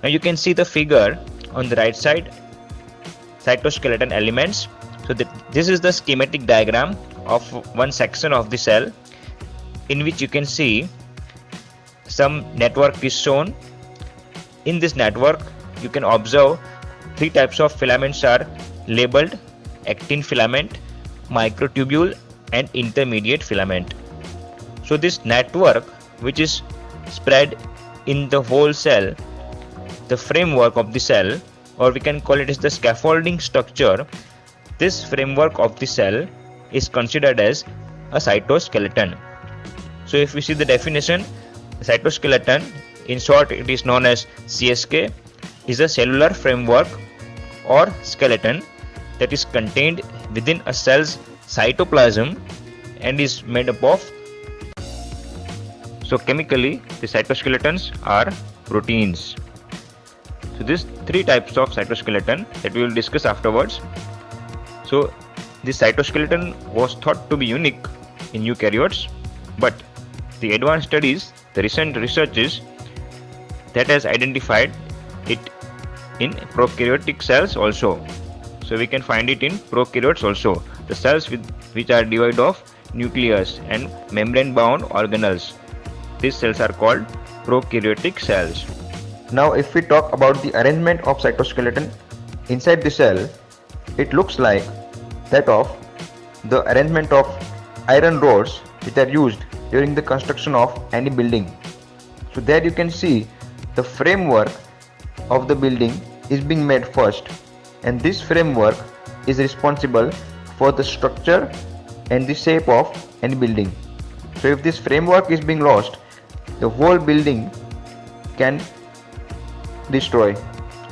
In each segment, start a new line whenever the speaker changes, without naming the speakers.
Now you can see the figure on the right side, cytoskeleton elements. So this is the schematic diagram of one section of the cell, in which you can see some network is shown. In this network you can observe three types of filaments are labeled: actin filament, microtubule and intermediate filament. So this network, which is spread in the whole cell, the framework of the cell, or we can call it as the scaffolding structure, this framework of the cell is considered as a cytoskeleton. So if we see the definition, cytoskeleton, in short it is known as CSK, is a cellular framework or skeleton that is contained within a cell's cytoplasm and is made up of. So chemically the cytoskeletons are proteins. So these three types of cytoskeleton that we will discuss afterwards. So this cytoskeleton was thought to be unique in eukaryotes, but the advanced studies, the recent researches that has identified it in prokaryotic cells also. So we can find it in prokaryotes also, the cells which are devoid of nucleus and membrane bound organelles. These cells are called prokaryotic cells.
Now if we talk about the arrangement of cytoskeleton inside the cell, it looks like that of the arrangement of iron rods which are used during the construction of any building. So there you can see the framework of the building is being made first, and this framework is responsible for the structure and the shape of any building. So if this framework is being lost, the whole building can destroy.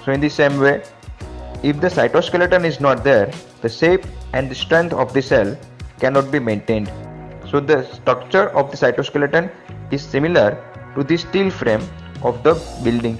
So in the same way, if the cytoskeleton is not there, the shape and the strength of the cell cannot be maintained. So the structure of the cytoskeleton is similar to the steel frame of the building.